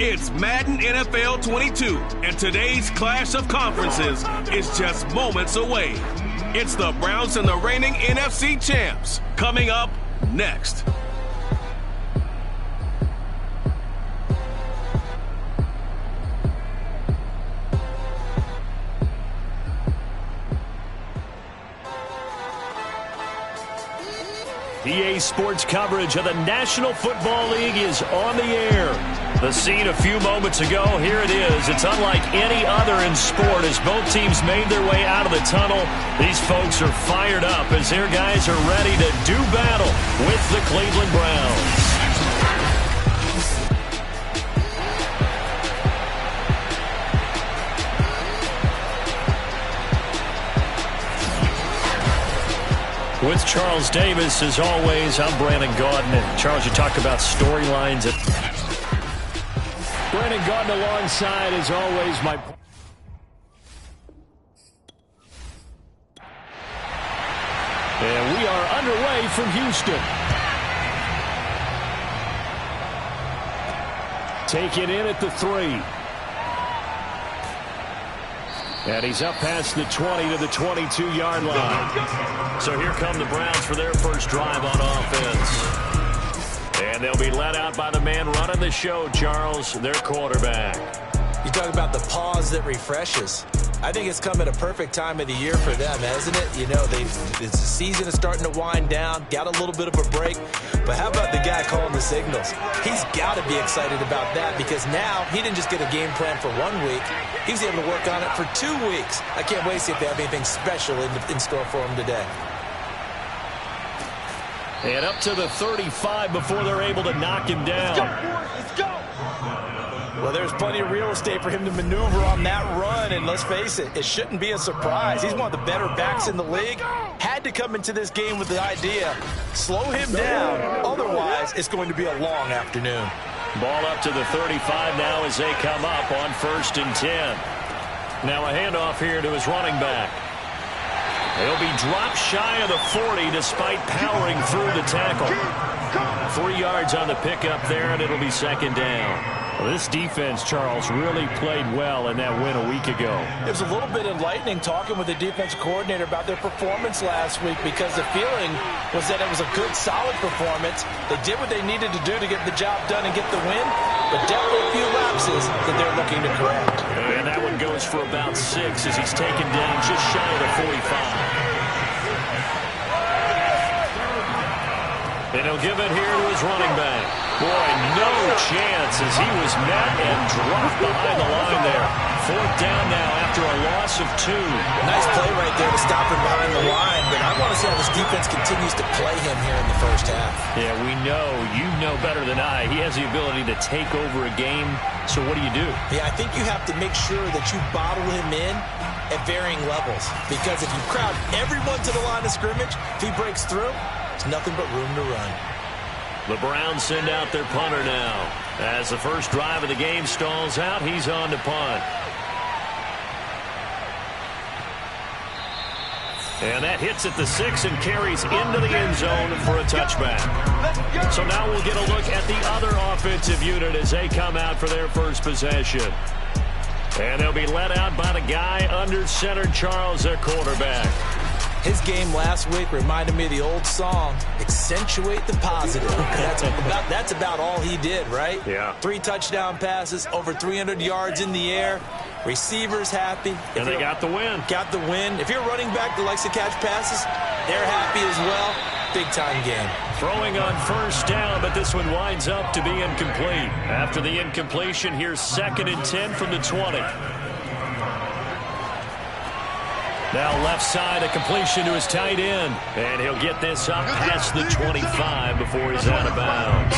It's Madden NFL 22, and today's clash of conferences is just moments away. It's the Browns and the reigning NFC champs. Coming up next. EA Sports coverage of the National Football League is on the air. The scene a few moments ago, here it is. It's unlike any other in sport as both teams made their way out of the tunnel. These folks are fired up as their guys are ready to do battle with the Cleveland Browns. With Charles Davis, as always, I'm Brandon Gaudin. And Charles, you talk about storylines. Brandon Gaudin alongside, as always, my... And we are underway from Houston. Take it in at the 3. And he's up past the 20 to the 22-yard line. So here come the Browns for their first drive on offense. And they'll be led out by the man running the show, Charles, their quarterback. You talk about the pause that refreshes. I think it's come at a perfect time of the year for them, hasn't it? You know, the season is starting to wind down, got a little bit of a break. But how about the guy calling the signals? He's got to be excited about that because now he didn't just get a game plan for 1 week. He was able to work on it for 2 weeks. I can't wait to see if they have anything special in store for him today. And up to the 35 before they're able to knock him down. Let's go! Well, there's plenty of real estate for him to maneuver on that run, and let's face it, it shouldn't be a surprise. He's one of the better backs in the league. Had to come into this game with the idea, slow him down, otherwise it's going to be a long afternoon. Ball up to the 35 now as they come up on 1st and 10. Now a handoff here to his running back. He'll be dropped shy of the 40 despite powering through the tackle. 3 yards on the pickup there, and it'll be 2nd down. Well, this defense, Charles, really played well in that win a week ago. It was a little bit enlightening talking with the defensive coordinator about their performance last week because the feeling was that it was a good, solid performance. They did what they needed to do to get the job done and get the win, but definitely a few lapses that they're looking to correct. And that one goes for about 6 as he's taken down just shy of the 45. And he'll give it here to his running back. Boy, no chance as he was met and dropped behind the line there. 4th down now after a loss of 2. Nice play right there to stop him behind the line, but I want to see how this defense continues to play him here in the first half. Yeah, we know. You know better than I. He has the ability to take over a game, so what do you do? Yeah, I think you have to make sure that you bottle him in at varying levels, because if you crowd everyone to the line of scrimmage, if he breaks through, there's nothing but room to run. The Browns send out their punter now. As the first drive of the game stalls out, he's on to punt. And that hits at the 6 and carries into the end zone for a touchback. So now we'll get a look at the other offensive unit as they come out for their first possession. And they'll be led out by the guy under center, Charles, their quarterback. His game last week reminded me of the old song, accentuate the positive. That's about all he did, right? Yeah. 3 touchdown passes, over 300 yards in the air. Receivers happy. And they got the win. Got the win. If you're a running back that likes to catch passes, they're happy as well. Big-time game. Throwing on 1st down, but this one winds up to be incomplete. After the incompletion, here's 2nd and 10 from the 20. Now left side, a completion to his tight end. And he'll get this up past the 25 before he's out of bounds.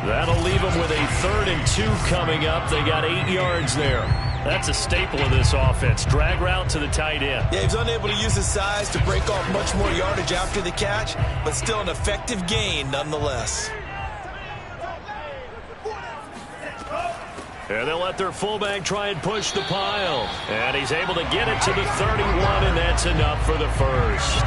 That'll leave him with a 3rd and 2 coming up. They got 8 yards there. That's a staple of this offense. Drag route to the tight end. Yeah, he's unable to use his size to break off much more yardage after the catch, but still an effective gain nonetheless. And they'll let their fullback try and push the pile. And he's able to get it to the 31, and that's enough for the first.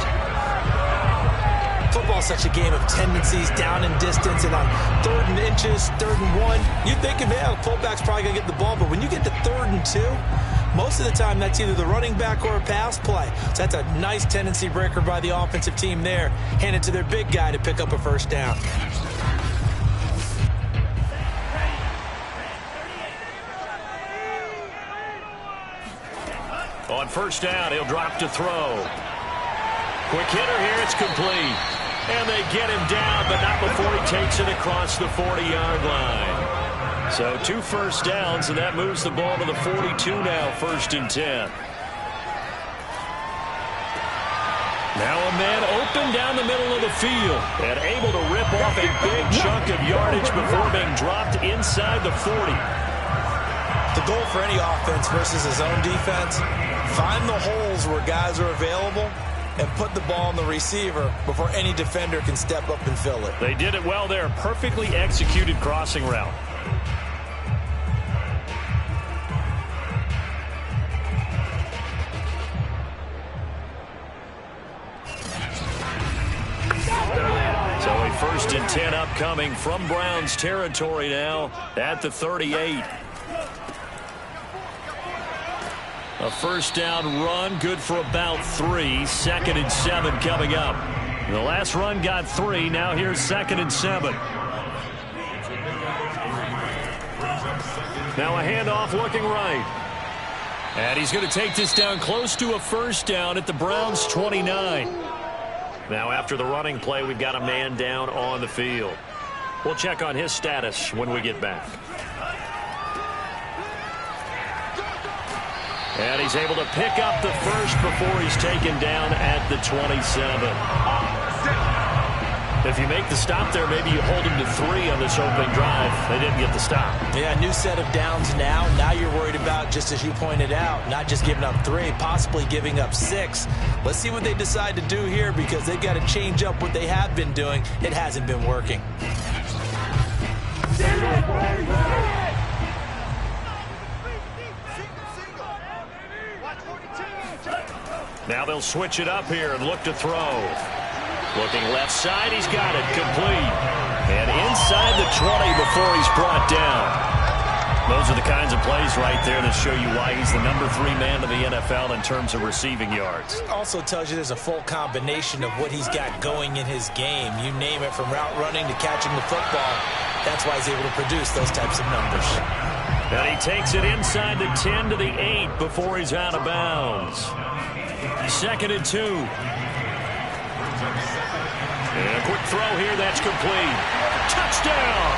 Football's such a game of tendencies, down and distance, and on 3rd and inches, 3rd and 1, you think, man, the fullback's probably going to get the ball, but when you get to 3rd and 2, most of the time that's either the running back or a pass play. So that's a nice tendency breaker by the offensive team there. Hand it to their big guy to pick up a first down. On first down, he'll drop to throw. Quick hitter here, it's complete. And they get him down, but not before he takes it across the 40-yard line. So 2 first downs, and that moves the ball to the 42 now, 1st and 10. Now a man open down the middle of the field and able to rip off a big chunk of yardage before being dropped inside the 40. The goal for any offense versus his own defense, find the holes where guys are available and put the ball on the receiver before any defender can step up and fill it. They did it well there. Perfectly executed crossing route. So a 1st and 10 upcoming from Browns territory now at the 38. A first down run, good for about 3. 2nd and 7 coming up. The last run got 3. Now here's 2nd and 7. Now a handoff looking right. And he's going to take this down close to a first down at the Browns' 29. Now after the running play, we've got a man down on the field. We'll check on his status when we get back. And he's able to pick up the first before he's taken down at the 27. If you make the stop there, maybe you hold him to 3 on this opening drive. They didn't get the stop. Yeah, new set of downs now. Now you're worried about, just as you pointed out, not just giving up 3, possibly giving up 6. Let's see what they decide to do here, because they've got to change up what they have been doing. It hasn't been working. Now they'll switch it up here and look to throw. Looking left side, he's got it, complete. And inside the 20 before he's brought down. Those are the kinds of plays right there that show you why he's the number 3 man in the NFL in terms of receiving yards. Also tells you there's a full combination of what he's got going in his game. You name it, from route running to catching the football. That's why he's able to produce those types of numbers. And he takes it inside the 10 to the 8 before he's out of bounds. 2nd and 2. And a quick throw here, that's complete. Touchdown!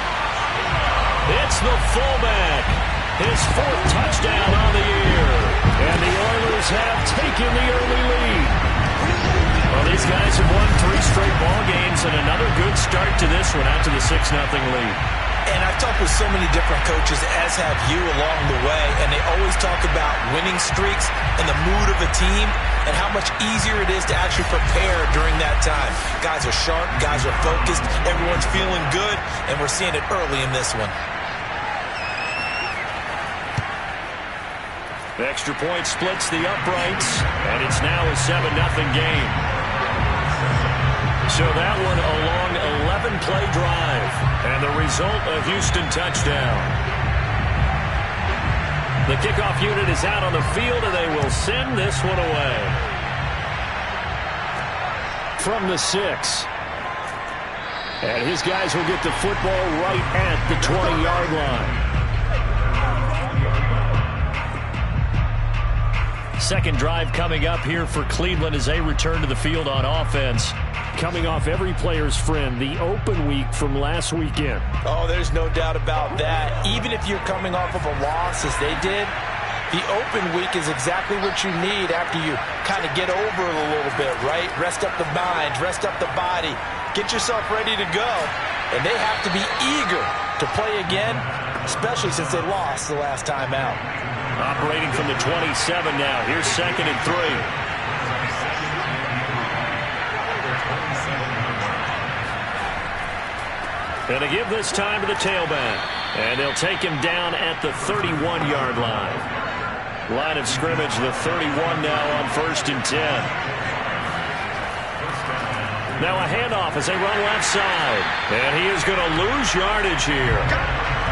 It's the fullback. His 4th touchdown on the year. And the Oilers have taken the early lead. Well, these guys have won 3 straight ball games, and another good start to this one out to the 6-0 lead. And I've talked with so many different coaches, as have you, along the way, and they always talk about winning streaks and the mood of a team and how much easier it is to actually prepare during that time. Guys are sharp, guys are focused, everyone's feeling good, and we're seeing it early in this one. The extra point splits the uprights, and it's now a 7-0 game. So that one a long 11-play drive, and the result, a Houston touchdown. The kickoff unit is out on the field, and they will send this one away. From the 6. And his guys will get the football right at the 20-yard line. Second drive coming up here for Cleveland as they return to the field on offense. Coming off every player's friend, the open week from last weekend. Oh, there's no doubt about that. Even if you're coming off of a loss as they did, the open week is exactly what you need after you kind of get over it a little bit, right? Rest up the mind, rest up the body, get yourself ready to go. And they have to be eager to play again, especially since they lost the last time out. Operating from the 27 now. Here's 2nd and 3. And they give this time to the tailback. And they'll take him down at the 31-yard line. Line of scrimmage, the 31 now on 1st and 10. Now a handoff as they run left side. And he is going to lose yardage here.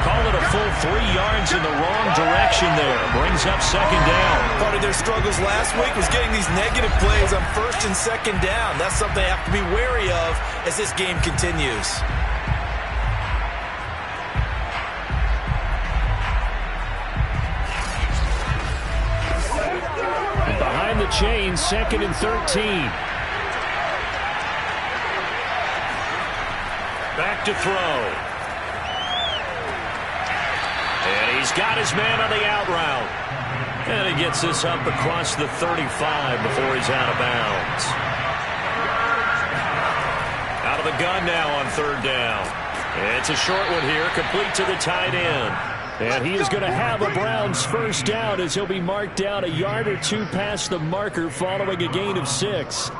Call it a full 3 yards in the wrong direction there. Brings up second down. Part of their struggles last week was getting these negative plays on first and second down. That's something they have to be wary of as this game continues. Behind the chain, second and 13. Back to throw. And he's got his man on the out route. And he gets this up across the 35 before he's out of bounds. Out of the gun now on third down. It's a short one here, complete to the tight end. And he is going to have a Browns first down as he'll be marked down a yard or two past the marker following a gain of 6.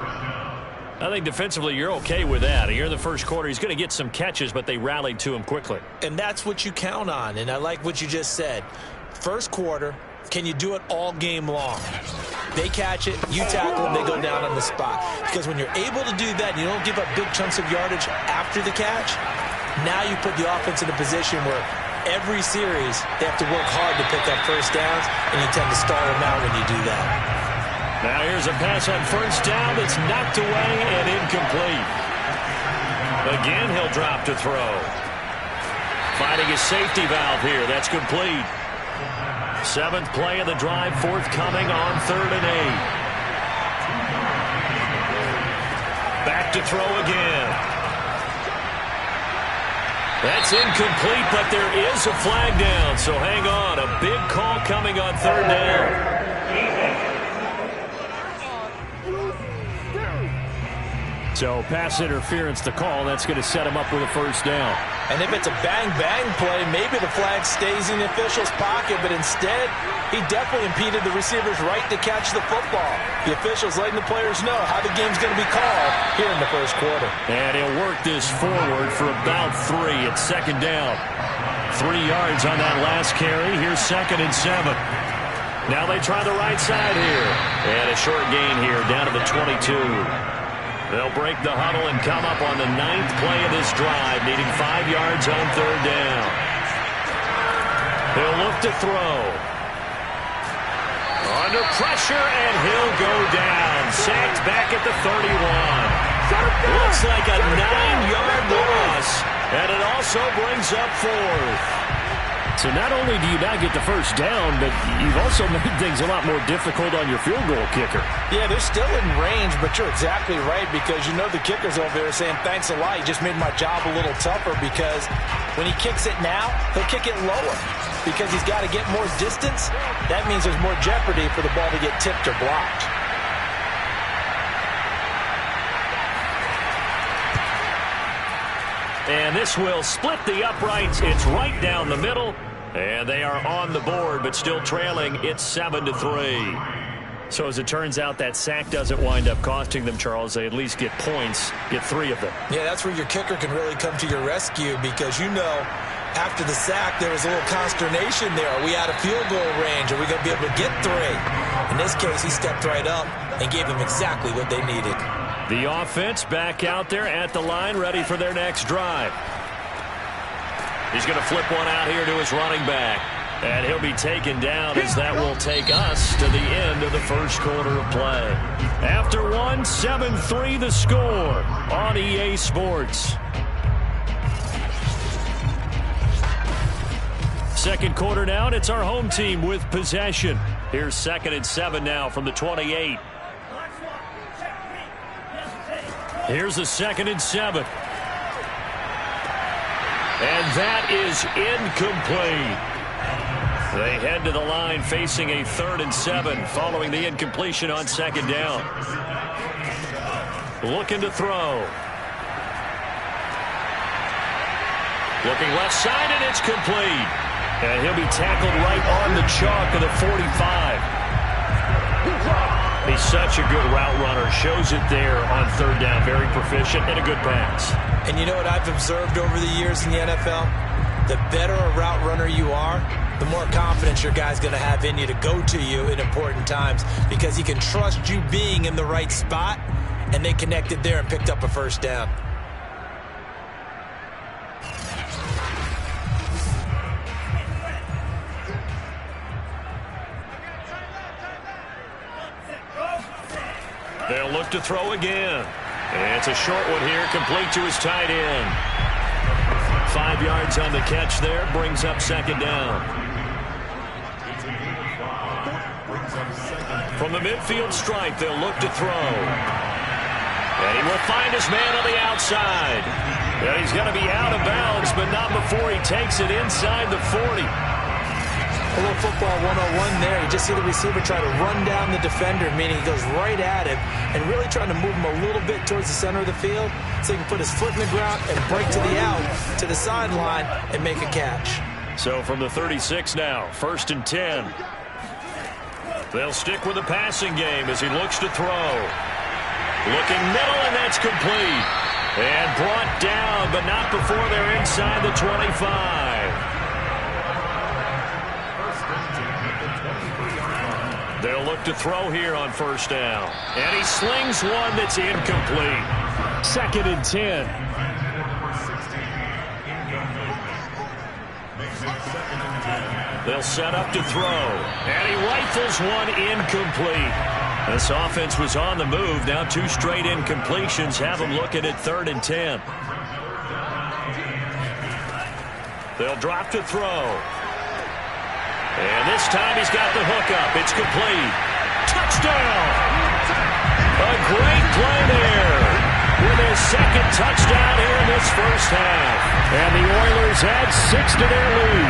I think defensively you're okay with that. Here in the first quarter, he's going to get some catches, but they rallied to him quickly. And that's what you count on, and I like what you just said. First quarter, can you do it all game long? They catch it, you tackle them, they go down on the spot. Because when you're able to do that, and you don't give up big chunks of yardage after the catch, now you put the offense in a position where every series they have to work hard to pick up first downs, and you tend to stall them out when you do that. Now here's a pass on first down that's knocked away and incomplete. Again, he'll drop to throw. Finding his safety valve here. That's complete. 7th play of the drive, forthcoming on 3rd and 8. Back to throw again. That's incomplete, but there is a flag down, so hang on. A big call coming on 3rd down. So pass interference the call. That's going to set him up with a first down. And if it's a bang-bang play, maybe the flag stays in the official's pocket, but instead he definitely impeded the receiver's right to catch the football. The official's letting the players know how the game's going to be called here in the first quarter. And he'll work this forward for about 3. It's second down. 3 yards on that last carry. Here's 2nd and 7. Now they try the right side here. And a short gain here down to the 22. They'll break the huddle and come up on the 9th play of this drive, needing 5 yards on 3rd down. He'll look to throw. Under pressure, and he'll go down. Sacked back at the 31. Looks like a 9-yard loss, and it also brings up 4th. So not only do you not get the first down, but you've also made things a lot more difficult on your field goal kicker. Yeah, they're still in range, but you're exactly right because you know the kicker's over there saying, thanks a lot. You just made my job a little tougher because when he kicks it now, he'll kick it lower because he's got to get more distance. That means there's more jeopardy for the ball to get tipped or blocked. And this will split the uprights. It's right down the middle. And they are on the board, but still trailing. It's 7-3. So as it turns out, that sack doesn't wind up costing them, Charles. They at least get points, get 3 of them. Yeah, that's where your kicker can really come to your rescue because, you know, after the sack, there was a little consternation there. Are we out of field goal range? Are we going to be able to get 3? In this case, he stepped right up and gave them exactly what they needed. The offense back out there at the line, ready for their next drive. He's going to flip one out here to his running back. And he'll be taken down as that will take us to the end of the first quarter of play. After 1, 7-3 the score on EA Sports. Second quarter now, and it's our home team with possession. Here's 2nd and 7 now from the 28. Here's the 2nd and 7. And that is incomplete. They head to the line facing a 3rd and 7 following the incompletion on 2nd down. Looking to throw. Looking left side, and it's complete. And he'll be tackled right on the chalk of the 45. He's such a good route runner. Shows it there on 3rd down. Very proficient and a good pass. And you know what I've observed over the years in the NFL? The better a route runner you are, the more confidence your guy's going to have in you to go to you in important times because he can trust you being in the right spot and they connected there and picked up a first down. They'll look to throw again. And it's a short one here, complete to his tight end. 5 yards on the catch there, brings up second down. From the midfield stripe, they'll look to throw. And he will find his man on the outside. And he's going to be out of bounds, but not before he takes it inside the 40. A little football 101 there. You just see the receiver try to run down the defender, meaning he goes right at him and really trying to move him a little bit towards the center of the field so he can put his foot in the ground and break to the out, to the sideline, and make a catch. So from the 36 now, 1st and 10. They'll stick with the passing game as he looks to throw. Looking middle, and that's complete. And brought down, but not before they're inside the 25. They'll look to throw here on 1st down. And he slings one that's incomplete. 2nd and 10. They'll set up to throw. And he rifles one incomplete. This offense was on the move. Now 2 straight incompletions have them looking at 3rd and 10. They'll drop to throw. And this time he's got the hook up. It's complete. Touchdown! A great play there with his 2nd touchdown here in this first half. And the Oilers add 6 to their lead.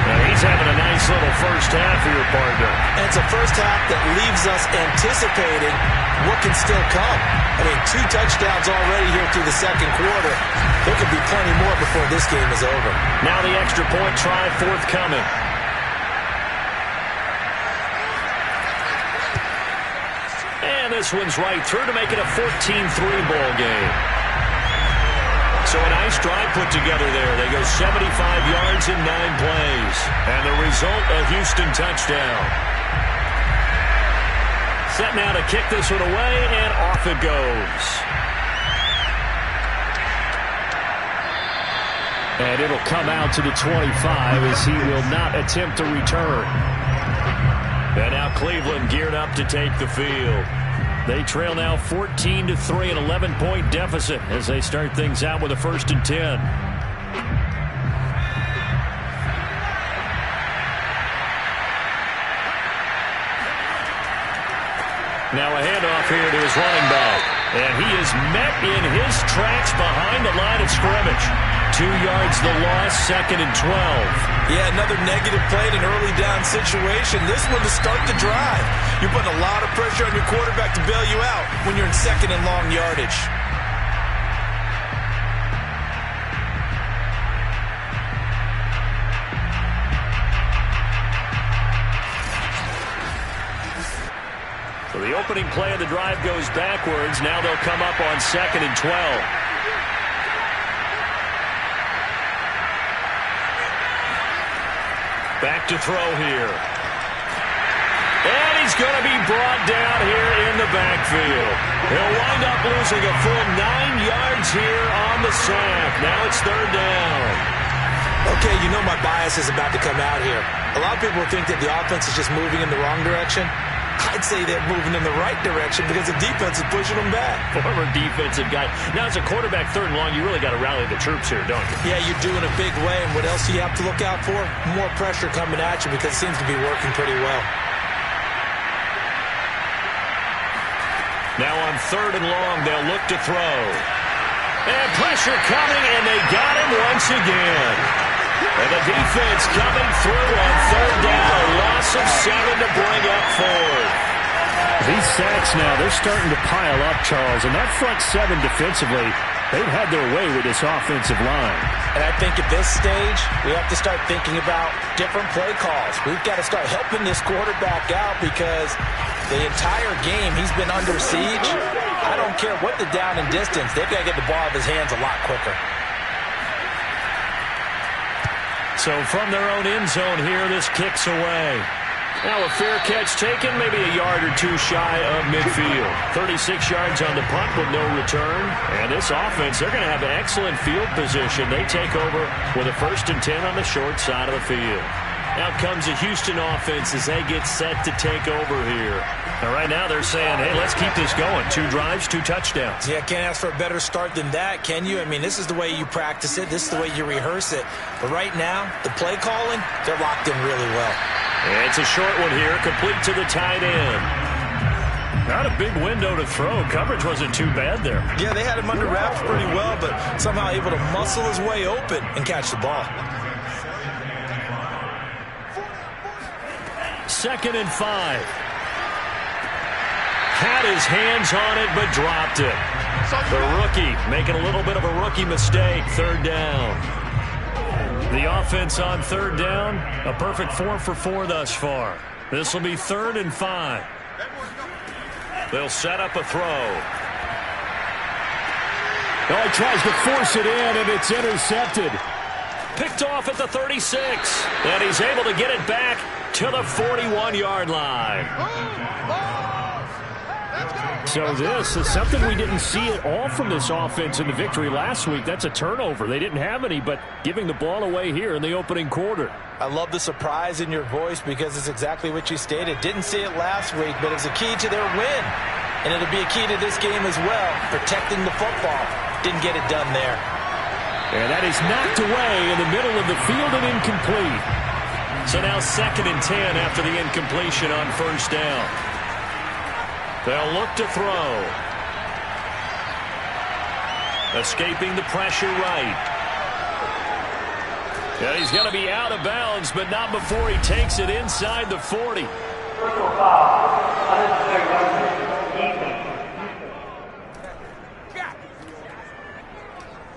And he's having a nice little first half here, partner. And it's a first half that leaves us anticipating what can still come. I mean, 2 touchdowns already here through the 2nd quarter. There could be plenty more before this game is over. Now the extra point try forthcoming. And this one's right through to make it a 14-3 ball game. So a nice drive put together there. They go 75 yards in 9 plays. And the result, a Houston touchdown. Set now to kick this one away, and off it goes. And it'll come out to the 25 as he will not attempt to return. And now Cleveland geared up to take the field. They trail now 14-3, an 11-point deficit as they start things out with a 1st and 10. Now a handoff here to his running back. And he is met in his tracks behind the line of scrimmage. 2 yards the loss, 2nd and 12. Yeah, another negative play in an early down situation. This one to start the drive. You're putting a lot of pressure on your quarterback to bail you out when you're in 2nd and long yardage. So the opening play of the drive goes backwards. Now they'll come up on 2nd and 12. Back to throw here. And he's going to be brought down here in the backfield. He'll wind up losing a full 9 yards here on the sack. Now it's 3rd down. Okay, you know my bias is about to come out here. A lot of people think that the offense is just moving in the wrong direction. I'd say they're moving in the right direction because the defense is pushing them back. Former defensive guy. Now, as a quarterback, 3rd and long, you really got to rally the troops here, don't you? Yeah, you're doing a big way, and what else do you have to look out for? More pressure coming at you because it seems to be working pretty well. Now on 3rd and long, they'll look to throw. And pressure coming, and they got him once again. And the defense coming through on 3rd down. Loss of 7 to bring up 4th. These sacks now, they're starting to pile up, Charles. And that front 7 defensively, they've had their way with this offensive line. And I think at this stage, we have to start thinking about different play calls. We've got to start helping this quarterback out because the entire game he's been under siege. I don't care what the down and distance. They've got to get the ball out of his hands a lot quicker. So from their own end zone here, this kicks away. Now a fair catch taken, maybe a yard or 32 shy of midfield. 36 yards on the punt with no return. And this offense, they're going to have an excellent field position. They take over with a 1st and 10 on the short side of the field. Out comes the Houston offense as they get set to take over here. And right now they're saying, hey, let's keep this going. 2 drives, 2 touchdowns. Yeah, can't ask for a better start than that, can you? I mean, this is the way you practice it. This is the way you rehearse it. But right now, the play calling, they're locked in really well. And it's a short one here, complete to the tight end. Not a big window to throw. Coverage wasn't too bad there. Yeah, they had him under wraps pretty well, but somehow able to muscle his way open and catch the ball. 2nd and 5. Had his hands on it, but dropped it. The rookie making a little bit of a rookie mistake. 3rd down. The offense on 3rd down, a perfect 4 for 4 thus far. This will be 3rd and 5. They'll set up a throw. Oh, he tries to force it in, and it's intercepted. Picked off at the 36, and he's able to get it back to the 41-yard line. So this is something we didn't see at all from this offense in the victory last week. That's a turnover. They didn't have any, but giving the ball away here in the opening quarter. I love the surprise in your voice because it's exactly what you stated. Didn't see it last week, but it was a key to their win. And it'll be a key to this game as well, protecting the football. Didn't get it done there. And that is knocked away in the middle of the field and incomplete. So now 2nd and 10 after the incompletion on 1st down. They'll look to throw. Escaping the pressure right. Yeah, he's going to be out of bounds, but not before he takes it inside the 40.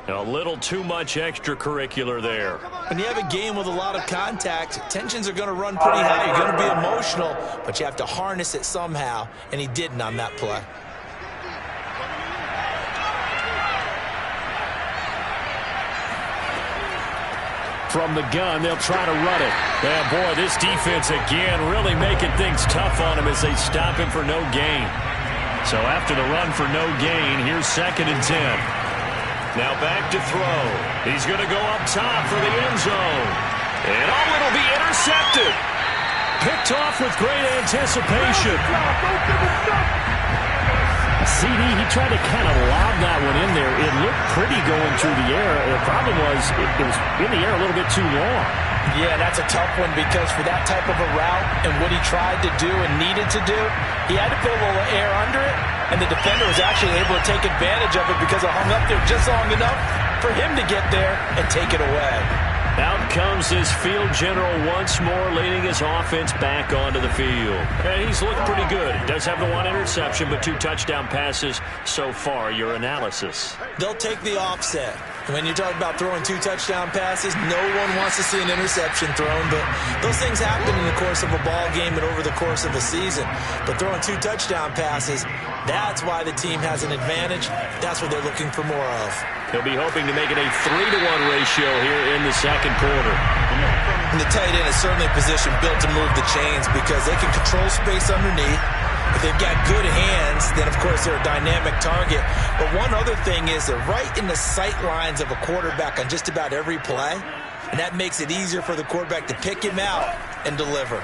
A little too much extracurricular there. When you have a game with a lot of contact, tensions are going to run pretty high. You're going to be emotional, but you have to harness it somehow, and he didn't on that play. From the gun, they'll try to run it. Yeah, boy, this defense again really making things tough on him as they stop him for no gain. So after the run for no gain, here's 2nd and 10. Now back to throw. He's going to go up top for the end zone. And it'll be intercepted. Picked off with great anticipation. CD, he tried to kind of lob that one in there. It looked pretty going through the air. The problem was it was in the air a little bit too long. Yeah, that's a tough one because for that type of a route and what he tried to do and needed to do, he had to put a little air under it, and the defender was actually able to take advantage of it because it hung up there just long enough for him to get there and take it away. Out comes this field general once more, leading his offense back onto the field. And he's looked pretty good. He does have the 1 interception, but 2 touchdown passes so far. Your analysis? They'll take the offset. When you talk about throwing 2 touchdown passes, no one wants to see an interception thrown, but those things happen in the course of a ball game and over the course of a season. But throwing 2 touchdown passes, that's why the team has an advantage. That's what they're looking for more of. He'll be hoping to make it a 3-to-1 ratio here in the 2nd quarter. And the tight end is certainly a position built to move the chains because they can control space underneath. If they've got good hands, then, of course, they're a dynamic target. But one other thing is they're right in the sight lines of a quarterback on just about every play, and that makes it easier for the quarterback to pick him out and deliver.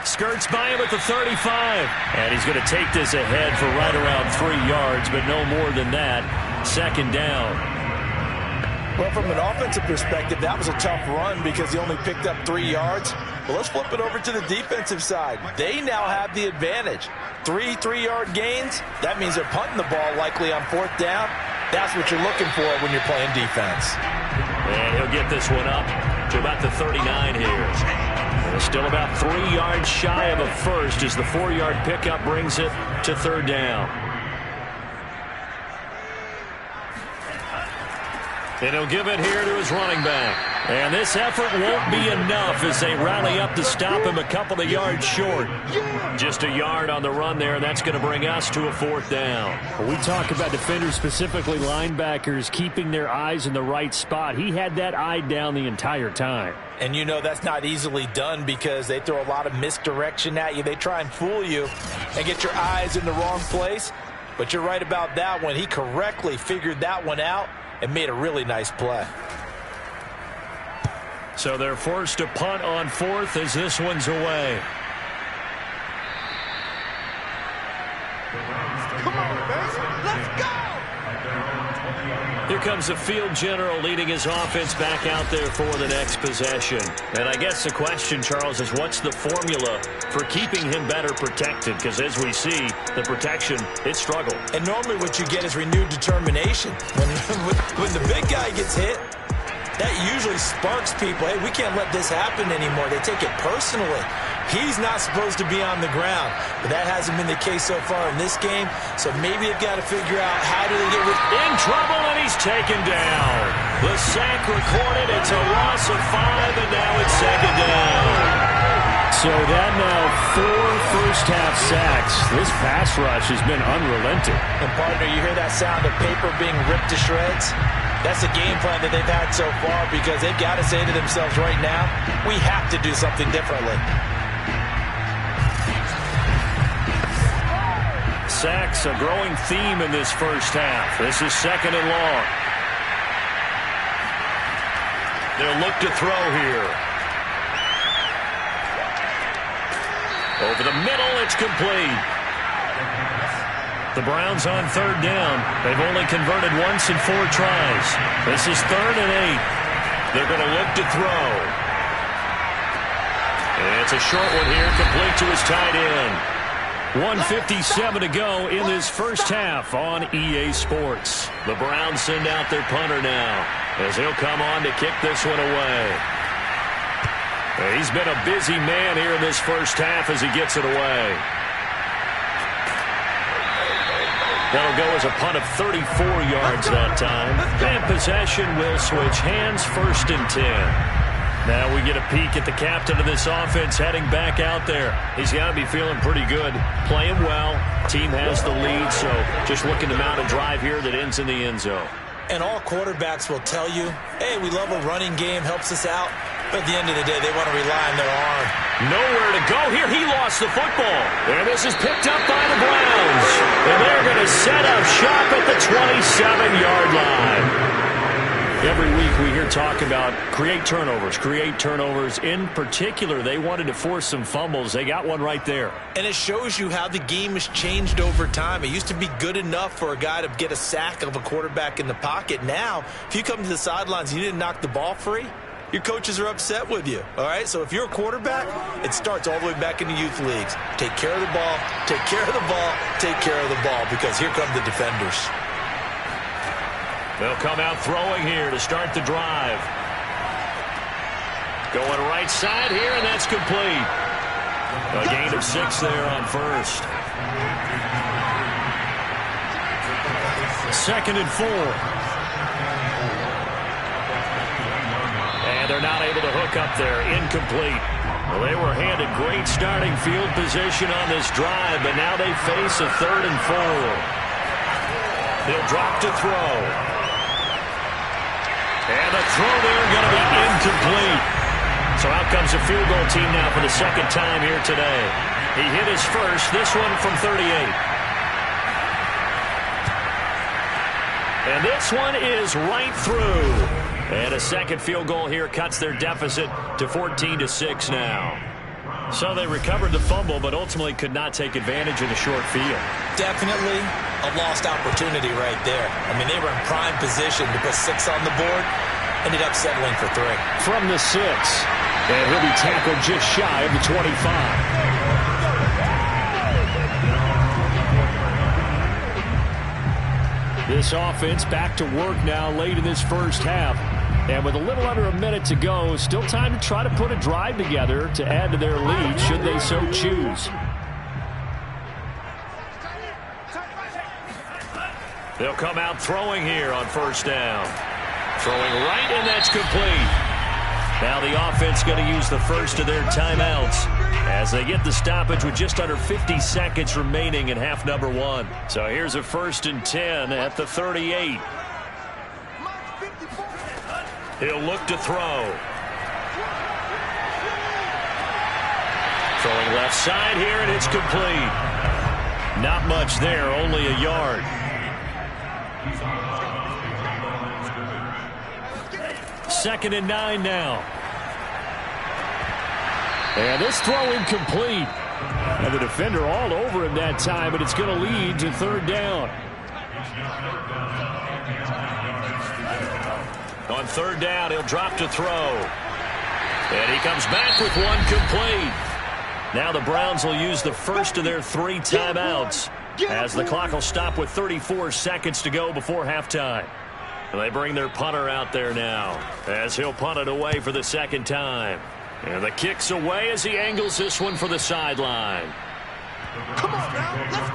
Skirts by him at the 35. And he's going to take this ahead for right around 3 yards, but no more than that. 2nd down. Well, from an offensive perspective, that was a tough run because he only picked up 3 yards. Well, let's flip it over to the defensive side. They now have the advantage. 3 3-yard gains. That means they're punting the ball likely on 4th down. That's what you're looking for when you're playing defense. And he'll get this one up to about the 39 here. Still about 3 yards shy of a first as the 4-yard pickup brings it to 3rd down. And he'll give it here to his running back. And this effort won't be enough as they rally up to stop him a couple of yards short. Just a yard on the run there, and that's going to bring us to a 4th down. We talk about defenders, specifically linebackers, keeping their eyes in the right spot. He had that eye down the entire time. And you know that's not easily done because they throw a lot of misdirection at you. They try and fool you and get your eyes in the wrong place. But you're right about that one. He correctly figured that one out and made a really nice play. So they're forced to punt on fourth as this one's away. Come on, baby. Let's go! Here comes the field general leading his offense back out there for the next possession. And I guess the question, Charles, is what's the formula for keeping him better protected? Because as we see, the protection, it struggled. And normally what you get is renewed determination. When the big guy gets hit, that usually sparks people. Hey, we can't let this happen anymore. They take it personally. He's not supposed to be on the ground, but that hasn't been the case so far in this game. So maybe they've got to figure out how do they get rid. In trouble, and he's taken down. The sack recorded. It's a loss of 5, and now it's second down. So that now 4 first-half sacks. This pass rush has been unrelenting. And partner, you hear that sound of paper being ripped to shreds? That's the game plan that they've had so far because they've got to say to themselves right now, we have to do something differently. Sacks, a growing theme in this first half. This is second and long. They'll look to throw here. Over the middle, it's complete. The Browns on third down. They've only converted once in 4 tries. This is 3rd and 8. They're going to look to throw. It's a short one here, complete to his tight end. 1:57 to go in this first half on EA Sports. The Browns send out their punter now as he'll come on to kick this one away. He's been a busy man here in this first half as he gets it away. That'll go as a punt of 34 yards that time. And possession will switch hands, 1st and 10. Now we get a peek at the captain of this offense heading back out there. He's got to be feeling pretty good, playing well. Team has the lead, so just looking to mount a drive here that ends in the end zone. And all quarterbacks will tell you, hey, we love a running game, helps us out. But at the end of the day, they want to rely on their arm. Nowhere to go here. He lost the football. And this is picked up by the Browns. And they're going to set up shop at the 27-yard line. Every week we hear talk about create turnovers. In particular, they wanted to force some fumbles. They got one right there. And it shows you how the game has changed over time. It used to be good enough for a guy to get a sack of a quarterback in the pocket. Now, if you come to the sidelines and you didn't knock the ball free, your coaches are upset with you, all right? So if you're a quarterback, it starts all the way back in the youth leagues. Take care of the ball, take care of the ball, take care of the ball, because here come the defenders. They'll come out throwing here to start the drive. Going right side here, and that's complete. A gain of 6 there on 1st. 2nd and 4. And they're not able to hook up there. Incomplete. Well, they were handed great starting field position on this drive, but now they face a 3rd and 4. He'll drop to throw. And the throw there going to be incomplete. So out comes the field goal team now for the 2nd time here today. He hit his first, this one from 38. And this one is right through. And a 2nd field goal here cuts their deficit to 14-6 now. So they recovered the fumble, but ultimately could not take advantage of the short field. Definitely a lost opportunity right there. I mean, they were in prime position to put 6 on the board. Ended up settling for 3. From the 6. And he'll be tackled just shy of the 25. This offense back to work now late in this first half. And with a little under a minute to go, still time to try to put a drive together to add to their lead should they so choose. They'll come out throwing here on 1st down. Throwing right, and that's complete. Now the offense going to use the first of their timeouts as they get the stoppage with just under 50 seconds remaining in half number 1. So here's a 1st and 10 at the 38. He'll look to throw. Throwing left side here, and it's complete. Not much there, only a yard. Second and 9 now. And this throw incomplete. And the defender all over him that time, but it's going to lead to third down. On third down, he'll drop to throw. And he comes back with one complete. Now the Browns will use the first of their 3 timeouts as the clock will stop with 34 seconds to go before halftime. They bring their punter out there now as he'll punt it away for the second time. And the kick's away as he angles this one for the sideline. Come on now, let's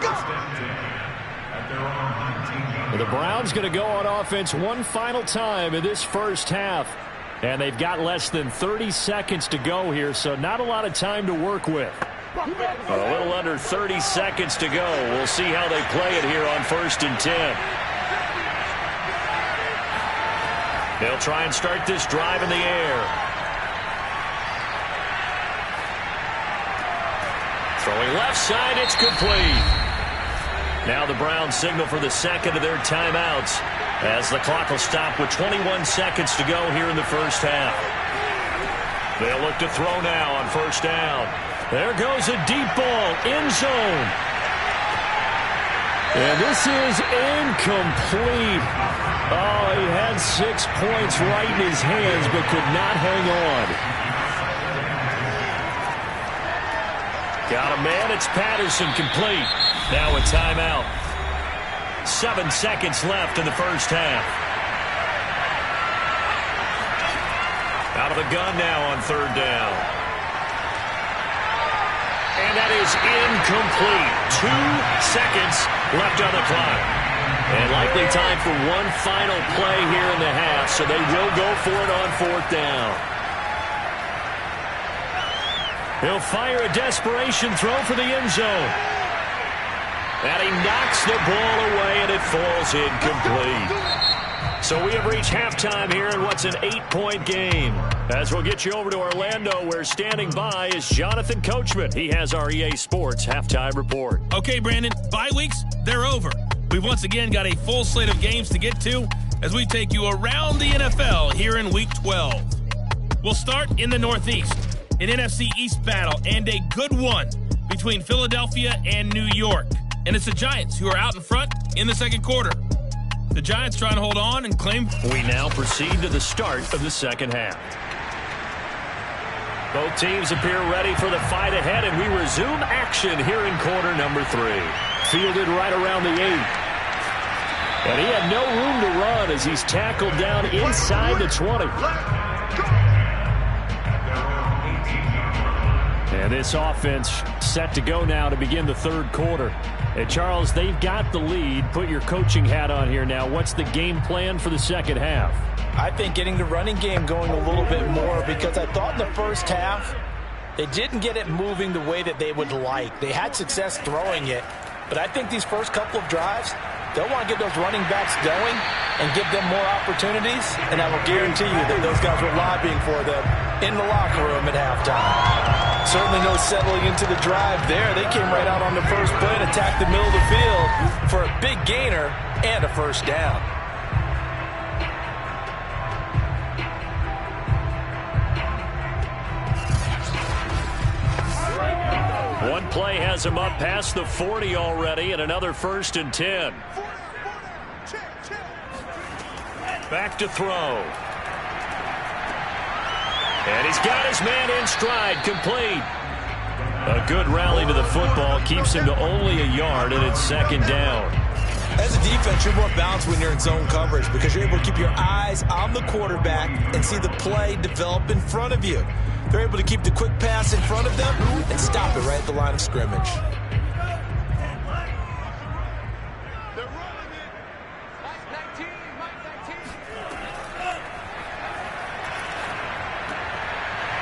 go. The Browns going to go on offense one final time in this first half. And they've got less than 30 seconds to go here, so not a lot of time to work with. A little under 30 seconds to go. We'll see how they play it here on 1st and 10. They'll try and start this drive in the air. Throwing left side, it's complete. Now the Browns signal for the second of their timeouts as the clock will stop with 21 seconds to go here in the first half. They'll look to throw now on first down. There goes a deep ball, end zone. And this is incomplete. Oh, he had 6 points right in his hands, but could not hang on. Got a man, it's Patterson, complete. Now a timeout. 7 seconds left in the first half. Out of the gun now on third down. And that is incomplete. 2 seconds left on the clock. And likely time for one final play here in the half, so they will go for it on fourth down. He'll fire a desperation throw for the end zone. And he knocks the ball away, and it falls incomplete. So we have reached halftime here in what's an 8-point game. As we'll get you over to Orlando, where standing by is Jonathan Coachman. He has our EA Sports halftime report. Okay, Brandon, bye weeks, they're over. We've once again got a full slate of games to get to as we take you around the NFL here in Week 12. We'll start in the Northeast, an NFC East battle and a good one between Philadelphia and New York. And it's the Giants who are out in front in the second quarter. The Giants trying to hold on and claim. We now proceed to the start of the second half. Both teams appear ready for the fight ahead, and we resume action here in quarter number 3. Fielded right around the 8. And he had no room to run as he's tackled down inside the 20. And this offense set to go now to begin the third quarter. And Charles, they've got the lead. Put your coaching hat on here now. What's the game plan for the second half? I think getting the running game going a little bit more, because I thought in the first half they didn't get it moving the way that they would like. They had success throwing it, but I think these first couple of drives, they'll want to get those running backs going and give them more opportunities, and I will guarantee you that those guys were lobbying for them in the locker room at halftime. Certainly no settling into the drive there. They came right out on the first play and attacked the middle of the field for a big gainer and a first down. One play has him up past the 40 already, and another 1st and 10. Back to throw. And he's got his man in stride, complete. A good rally to the football keeps him to only a yard, and it's second down. As a defense, you're more balanced when you're in zone coverage because you're able to keep your eyes on the quarterback and see the play develop in front of you. They're able to keep the quick pass in front of them and stop it right at the line of scrimmage.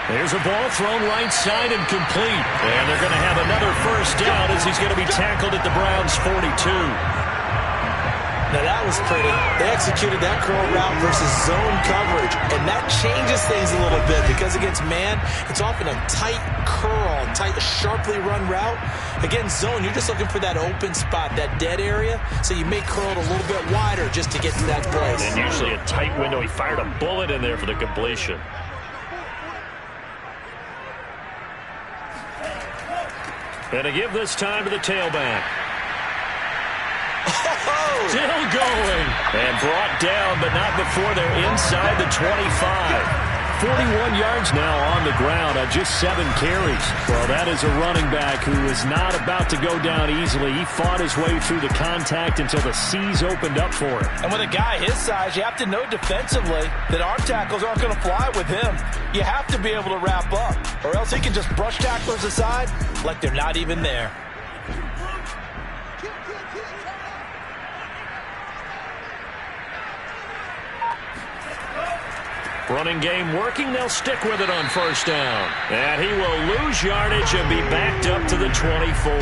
There's a ball thrown right side and complete. And they're going to have another first down as he's going to be tackled at the Browns' 42. Now that was pretty. They executed that curl route versus zone coverage, and that changes things a little bit because against man, it's often a tight curl, sharply run route. Against zone, you're just looking for that open spot, that dead area, so you may curl it a little bit wider just to get to that place. And usually a tight window. He fired a bullet in there for the completion. And to give this time to the tailback. Still going. And brought down, but not before they're inside the 25. 41 yards now on the ground on just 7 carries. Well, that is a running back who is not about to go down easily. He fought his way through the contact until the seas opened up for him. And with a guy his size, you have to know defensively that arm tackles aren't going to fly with him. You have to be able to wrap up, or else he can just brush tacklers aside like they're not even there. Running game working. They'll stick with it on first down. And he will lose yardage and be backed up to the 24.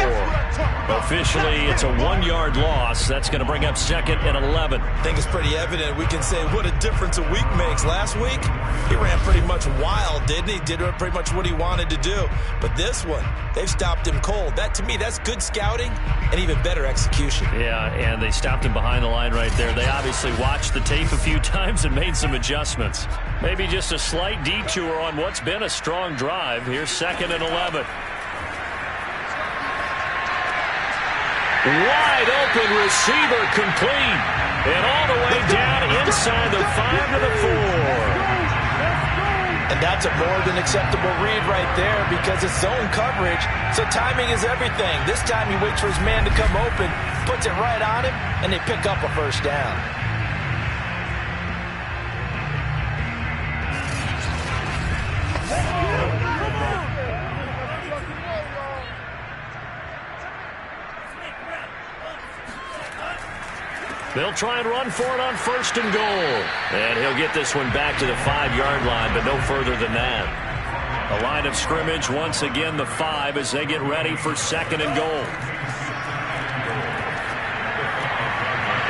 Officially, it's a 1-yard loss. That's going to bring up 2nd and 11. I think it's pretty evident. We can say what a difference a week makes. Last week, he ran pretty much wild, didn't he? Did pretty much what he wanted to do. But this one, they've stopped him cold. That, to me, that's good scouting and even better execution. Yeah, and they stopped him behind the line right there. They obviously watched the tape a few times and made some adjustments. Maybe just a slight detour on what's been a strong drive. Here's 2nd and 11. Wide open receiver complete. And all the way down inside the 5 to the 4. And that's a more than acceptable read right there because it's zone coverage, so timing is everything. This time he waits for his man to come open, puts it right on him, and they pick up a first down. They'll try and run for it on 1st and goal. And he'll get this one back to the 5-yard line, but no further than that. A line of scrimmage, once again the 5 as they get ready for 2nd and goal.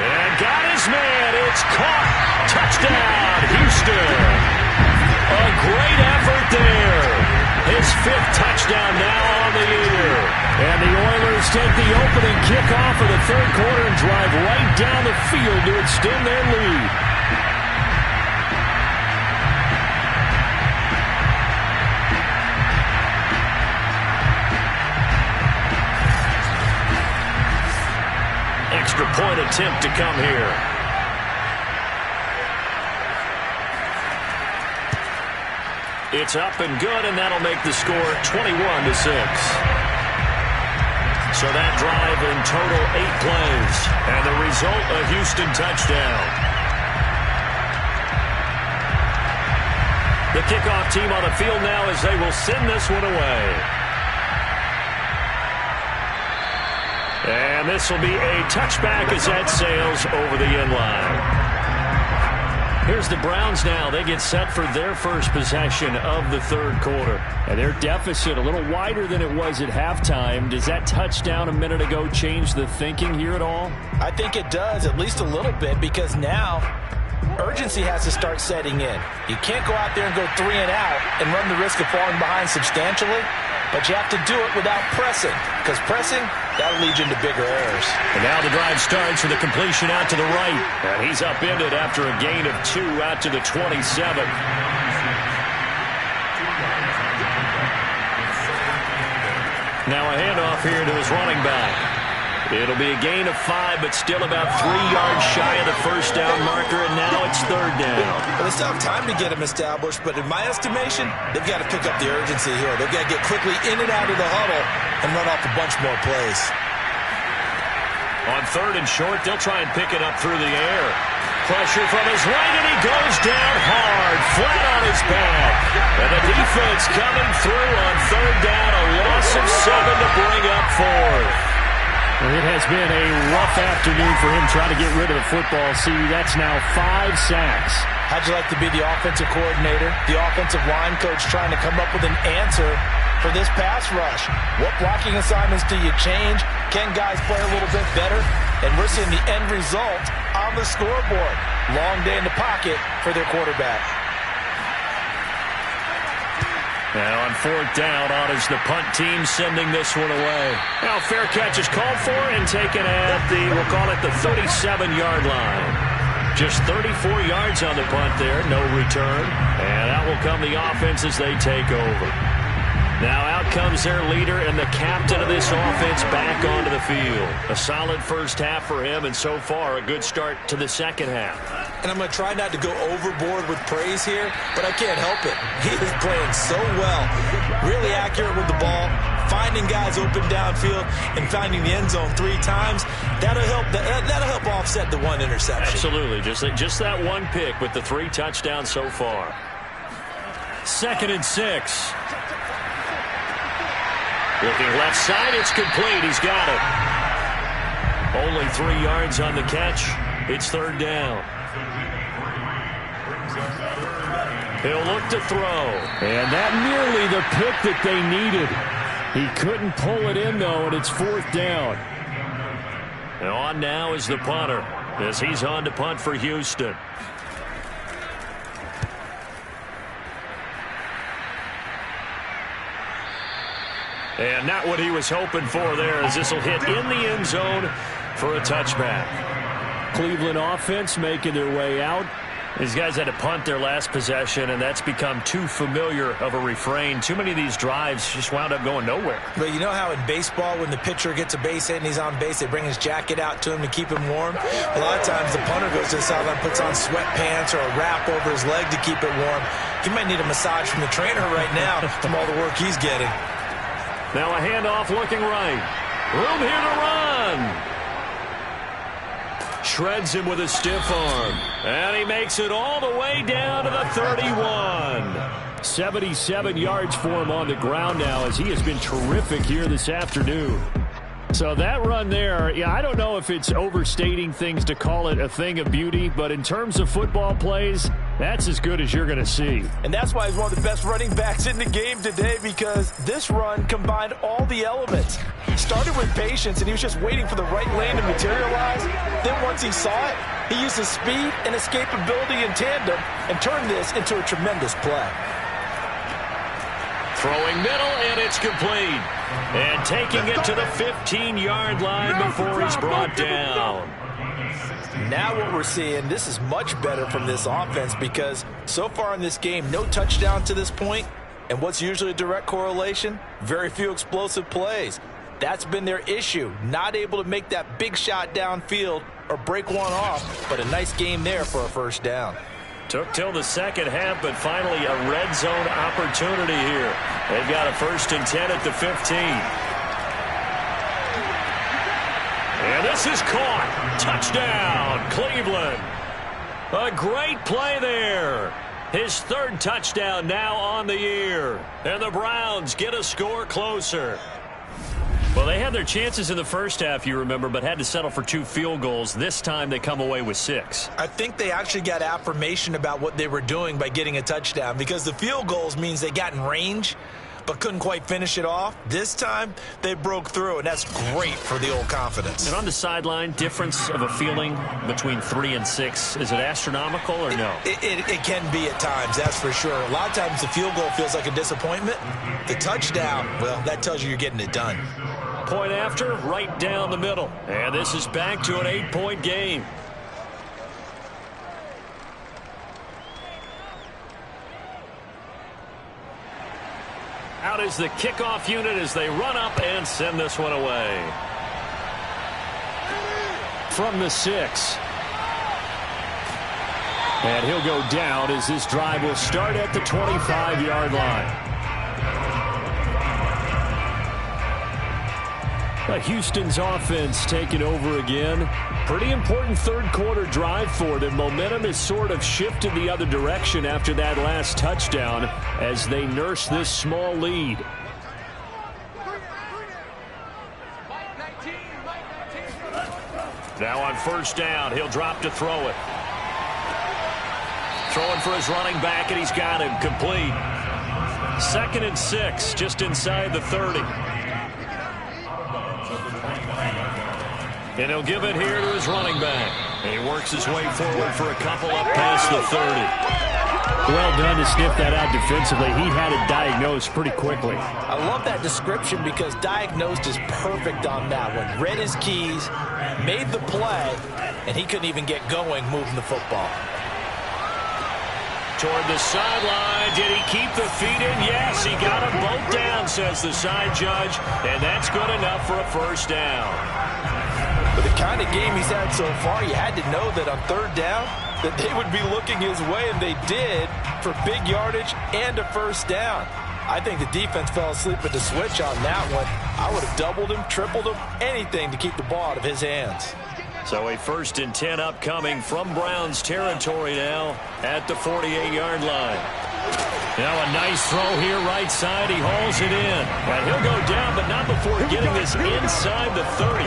And got his man. It's caught. Touchdown, Houston. A great effort there. His 5th touchdown now on the year. And the Oilers take the opening kickoff of the 3rd quarter and drive right down the field to extend their lead. Extra point attempt to come here. It's up and good, and that'll make the score 21-6. So that drive in total 8 plays. And the result, a Houston touchdown. The kickoff team on the field now as they will send this one away. And this will be a touchback as that sails over the end line. Here's the Browns now. They get set for their first possession of the 3rd quarter. And their deficit a little wider than it was at halftime. Does that touchdown a minute ago change the thinking here at all? I think it does, at least a little bit, because now urgency has to start setting in. You can't go out there and go 3 and out and run the risk of falling behind substantially, but you have to do it without pressing, because pressing, that'll lead you into bigger errors. And now the drive starts with a completion out to the right. And he's upended after a gain of 2 out to the 27. Now a handoff here to his running back. It'll be a gain of 5, but still about 3 yards shy of the first down marker, and now it's 3rd down. Well, they still have time to get him established, but in my estimation, they've got to pick up the urgency here. They've got to get quickly in and out of the huddle and run off a bunch more plays. On 3rd and short, they'll try and pick it up through the air. Pressure from his right, and he goes down hard, flat on his back. And the defense coming through on 3rd down, a loss of 7 to bring up 4th. It has been a rough afternoon for him trying to get rid of the football. See, that's now 5 sacks. How'd you like to be the offensive coordinator, the offensive line coach trying to come up with an answer for this pass rush? What blocking assignments do you change? Can guys play a little bit better? And we're seeing the end result on the scoreboard. Long day in the pocket for their quarterback. Now on fourth down, on is the punt team sending this one away. Now fair catch is called for and taken at we'll call it the 37-yard line. Just 34 yards on the punt there, no return. And out will come the offense as they take over. Now out comes their leader and the captain of this offense back onto the field. A solid first half for him, and so far a good start to the second half. And I'm going to try not to go overboard with praise here, but I can't help it. He is playing so well. Really accurate with the ball, finding guys open downfield, and finding the end zone 3 times. That'll help offset the 1 interception. Absolutely. Just that 1 pick with the 3 touchdowns so far. 2nd and 6. Looking left side, it's complete. He's got it. Only 3 yards on the catch. It's 3rd down. He'll look to throw. And that nearly the pick that they needed. He couldn't pull it in, though, and it's 4th down. And on now is the punter as he's on to punt for Houston. And not what he was hoping for there, as this will hit in the end zone for a touchback. Cleveland offense making their way out. These guys had to punt their last possession, and that's become too familiar of a refrain. Too many of these drives just wound up going nowhere. But you know how in baseball, when the pitcher gets a base hit and he's on base, they bring his jacket out to him to keep him warm? A lot of times the punter goes to the sideline, puts on sweatpants or a wrap over his leg to keep it warm. He might need a massage from the trainer right now from all the work he's getting. Now a handoff looking right. Room here to run. Shreds him with a stiff arm. And he makes it all the way down to the 31. 77 yards for him on the ground now, as he has been terrific here this afternoon. So that run there, yeah, I don't know if it's overstating things to call it a thing of beauty, but in terms of football plays, that's as good as you're going to see. And that's why he's one of the best running backs in the game today, because this run combined all the elements. Started with patience, and he was just waiting for the right lane to materialize. Then once he saw it, he used his speed and escapability in tandem and turned this into a tremendous play. Throwing middle, and it's complete. And taking it to the 15-yard line before he's brought down. Now what we're seeing, this is much better from this offense, because so far in this game, no touchdown to this point. And what's usually a direct correlation? Very few explosive plays. That's been their issue. Not able to make that big shot downfield or break one off, but a nice game there for a first down. Took till the second half, but finally a red zone opportunity here. They've got a 1st and 10 at the 15. And this is caught. Touchdown, Cleveland. A great play there. His 3rd touchdown now on the year. And the Browns get a score closer. Well, they had their chances in the first half, you remember, but had to settle for 2 field goals. This time they come away with 6. I think they actually got affirmation about what they were doing by getting a touchdown, because the field goals means they got in range but couldn't quite finish it off. This time they broke through, and that's great for the old confidence. And on the sideline, difference of a feeling between 3 and 6, is it astronomical or no? It can be at times, that's for sure. A lot of times the field goal feels like a disappointment. The touchdown, well, that tells you you're getting it done. Point after, right down the middle. And this is back to an 8-point game. Out is the kickoff unit as they run up and send this one away. From the 6. And he'll go down as this drive will start at the 25-yard line. Houston's offense taking over again. Pretty important 3rd quarter drive for them. Momentum has sort of shifted the other direction after that last touchdown as they nurse this small lead. Now on 1st down, he'll drop to throw it. Throwing for his running back, and he's got him complete. 2nd and 6, just inside the 30. And he'll give it here to his running back. And he works his way forward for a couple up past the 30. Well done to sniff that out defensively. He had it diagnosed pretty quickly. I love that description because diagnosed is perfect on that one. Read his keys, made the play, and he couldn't even get going moving the football. Toward the sideline. Did he keep the feet in? Yes, he got them both down, says the side judge. And that's good enough for a first down. With the kind of game he's had so far, you had to know that on third down that they would be looking his way, and they did, for big yardage and a first down. I think the defense fell asleep at the switch on that one. I would have doubled him, tripled him, anything to keep the ball out of his hands. So a 1st and 10 upcoming from Browns territory now at the 48-yard line. Now a nice throw here right side. He hauls it in. And he'll go down, but not before getting this inside the 30.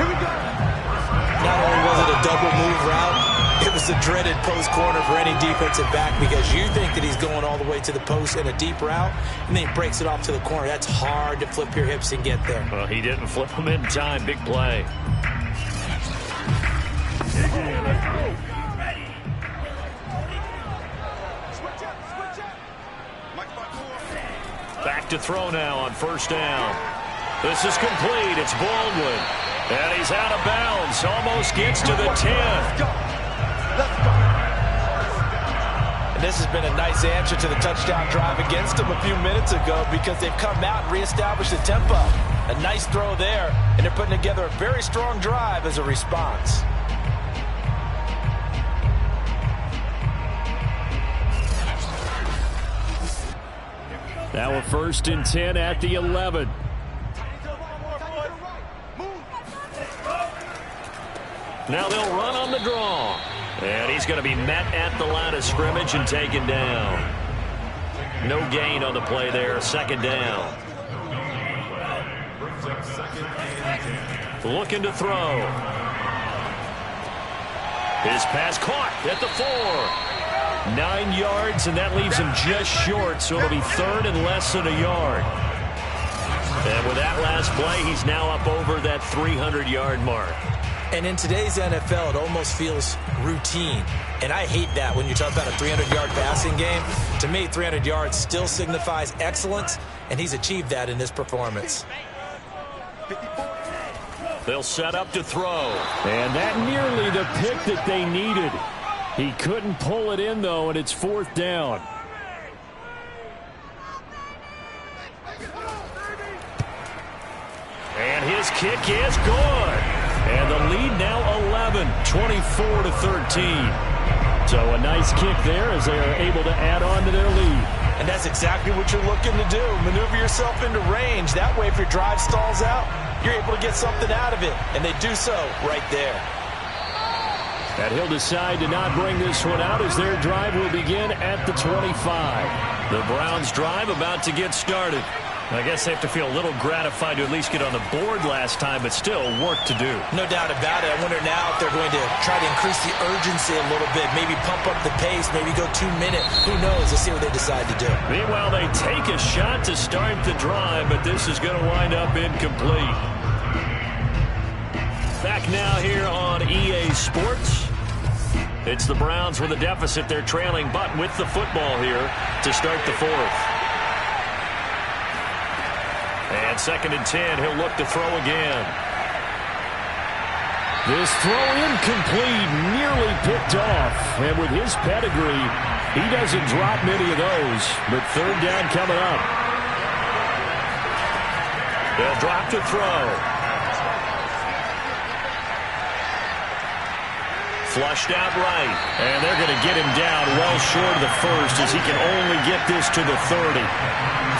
Not only was it a double move route, it was a dreaded post corner for any defensive back because you think that he's going all the way to the post in a deep route, and then he breaks it off to the corner. That's hard to flip your hips and get there. Well, he didn't flip them in time. Big play. Back to throw now on first down. This is complete. It's Baldwin. And he's out of bounds. Almost gets to the 10. And this has been a nice answer to the touchdown drive against them a few minutes ago because they've come out and reestablished the tempo. A nice throw there, and they're putting together a very strong drive as a response. Now a 1st and 10 at the 11. Now they'll run on the draw. And he's going to be met at the line of scrimmage and taken down. No gain on the play there. 2nd down. Looking to throw. His pass caught at the 4. 9 yards, and that leaves him just short, so it'll be 3rd and less than a yard. And with that last play, he's now up over that 300-yard mark. And in today's NFL, it almost feels routine. And I hate that when you talk about a 300-yard passing game. To me, 300 yards still signifies excellence, and he's achieved that in this performance. They'll set up to throw. And that nearly the pick that they needed. He couldn't pull it in, though, and it's 4th down. And his kick is good. And the lead now 11, 24-13. So a nice kick there as they are able to add on to their lead. And that's exactly what you're looking to do. Maneuver yourself into range. That way, if your drive stalls out, you're able to get something out of it. And they do so right there. And he'll decide to not bring this one out as their drive will begin at the 25. The Browns' drive about to get started. I guess they have to feel a little gratified to at least get on the board last time, but still work to do. No doubt about it. I wonder now if they're going to try to increase the urgency a little bit, maybe pump up the pace, maybe go 2 minutes. Who knows? Let's see what they decide to do. Meanwhile, they take a shot to start the drive, but this is going to wind up incomplete. Back now here on EA Sports. It's the Browns with a deficit. They're trailing, but with the football here to start the 4th. And 2nd and 10, he'll look to throw again. This throw incomplete, nearly picked off. And with his pedigree, he doesn't drop many of those. But 3rd down coming up. They'll drop to throw. Flushed out right. And they're going to get him down well short of the 1st as he can only get this to the 30.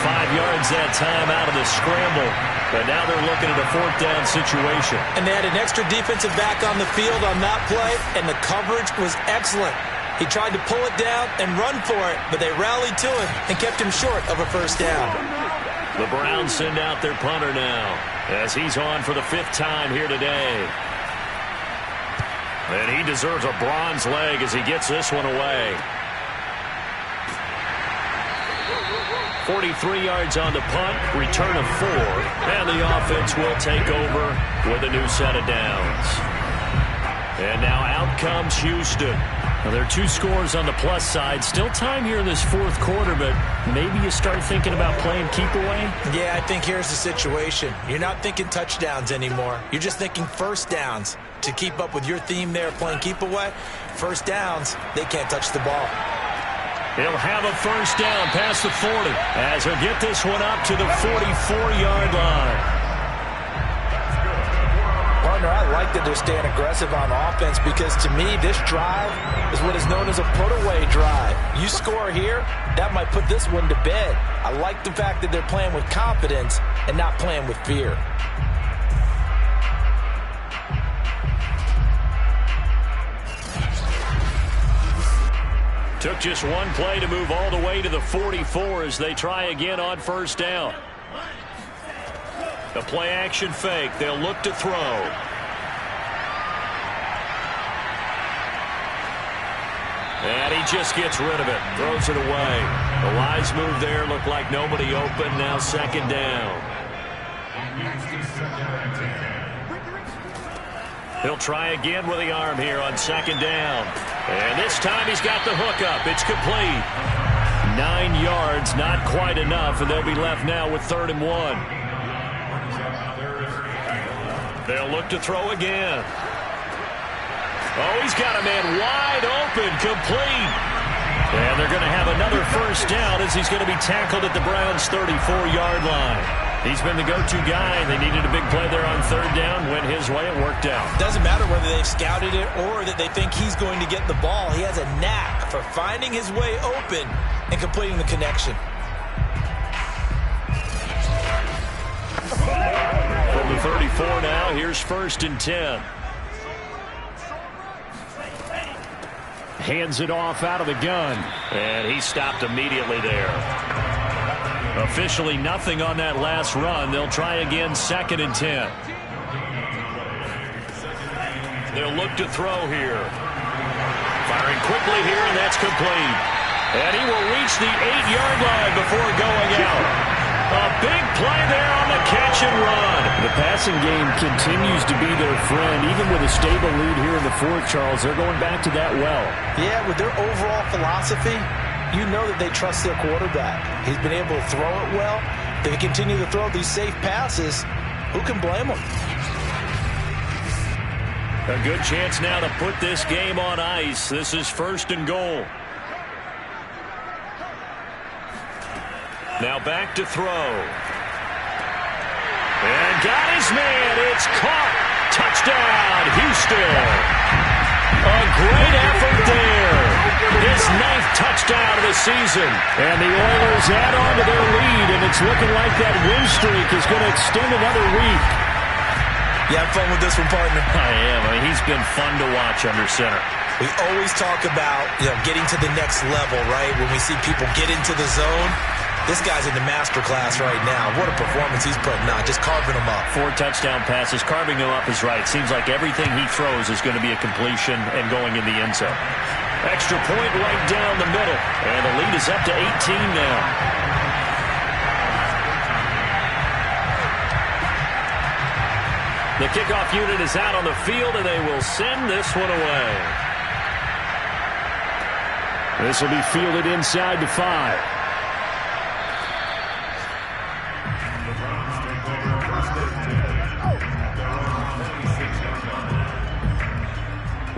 5 yards that time out of the scramble. But now they're looking at a 4th down situation. And they had an extra defensive back on the field on that play, and the coverage was excellent. He tried to pull it down and run for it, but they rallied to him and kept him short of a 1st down. The Browns send out their punter now as he's on for the 5th time here today. And he deserves a bronze leg as he gets this one away. 43 yards on the punt, return of 4, and the offense will take over with a new set of downs. And now out comes Houston. Well, there are 2 scores on the plus side. Still time here in this fourth quarter, but maybe you start thinking about playing keep away? Yeah, I think here's the situation. You're not thinking touchdowns anymore. You're just thinking first downs. To keep up with your theme there, playing keep away, first downs, they can't touch the ball. He'll have a first down past the 40 as he'll get this one up to the 44-yard line. Partner, I like that they're staying aggressive on offense because to me, this drive is what is known as a put-away drive. You score here, that might put this one to bed. I like the fact that they're playing with confidence and not playing with fear. Took just one play to move all the way to the 44 as they try again on first down. The play action fake. They'll look to throw. And he just gets rid of it. Throws it away. The wise move there. Looked like nobody open. Now second down. He'll try again with the arm here on second down. And this time he's got the hook up. It's complete. 9 yards, not quite enough, and they'll be left now with 3rd and 1. They'll look to throw again. Oh, he's got a man wide open, complete. And they're going to have another first down as he's going to be tackled at the Browns' 34-yard line. He's been the go-to guy. They needed a big play there on 3rd down. Went his way. It worked out. Doesn't matter whether they've scouted it or that they think he's going to get the ball. He has a knack for finding his way open and completing the connection. From the 34 now, here's 1st and 10. Hands it off out of the gun. And he stopped immediately there. Officially nothing on that last run. They'll try again 2nd and 10. They'll look to throw here. Firing quickly here, and that's complete. And he will reach the 8-yard line before going out. A big play there on the catch and run. The passing game continues to be their friend. Even with a stable lead here in the 4th, Charles, they're going back to that well. Yeah, with their overall philosophy, you know that they trust their quarterback. He's been able to throw it well. If they continue to throw these safe passes, who can blame them? A good chance now to put this game on ice. This is 1st and goal. Now back to throw. And got his man. It's caught. Touchdown, Houston. A great effort there. His 9th touchdown of the season. And the Oilers add on to their lead, and it's looking like that win streak is going to extend another week. You have fun with this one, partner? I am. I mean, he's been fun to watch under center. We always talk about, getting to the next level, right? When we see people get into the zone, this guy's in the master class right now. What a performance he's putting on, just carving them up. 4 touchdown passes. Carving them up is right. Seems like everything he throws is going to be a completion and going in the end zone. Extra point right down the middle. And the lead is up to 18 now. The kickoff unit is out on the field, and they will send this one away. This will be fielded inside the 5.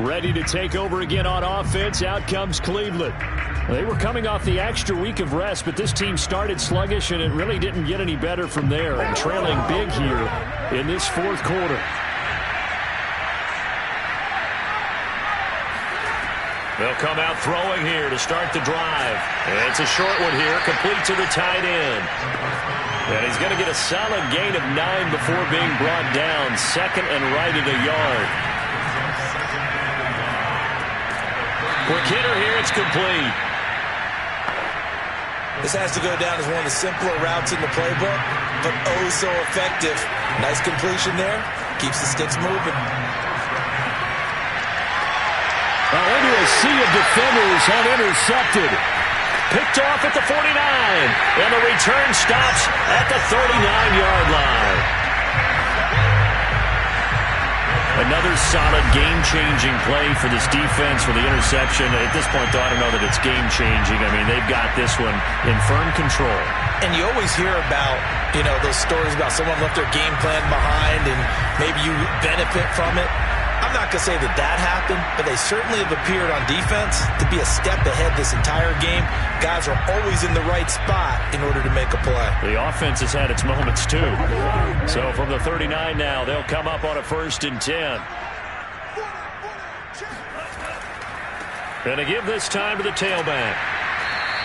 Ready to take over again on offense. Out comes Cleveland. They were coming off the extra week of rest, but this team started sluggish, and it really didn't get any better from there. And trailing big here in this 4th quarter. They'll come out throwing here to start the drive. And it's a short one here, complete to the tight end. And he's going to get a solid gain of 9 before being brought down. 2nd and right at a yard. Quick hitter here, it's complete. This has to go down as one of the simpler routes in the playbook, but oh so effective. Nice completion there. Keeps the sticks moving. Into a sea of defenders, unintercepted. Picked off at the 49. And the return stops at the 39-yard line. Another solid game-changing play for this defense for the interception. At this point, though, I don't know that it's game-changing. I mean, they've got this one in firm control. And you always hear about, those stories about someone left their game plan behind and maybe you benefit from it. I'm not going to say that happened, but they certainly have appeared on defense to be a step ahead this entire game. Guys are always in the right spot in order to make a play. The offense has had its moments, too. So from the 39 now, they'll come up on a 1st and 10. Going to give this time to the tailback.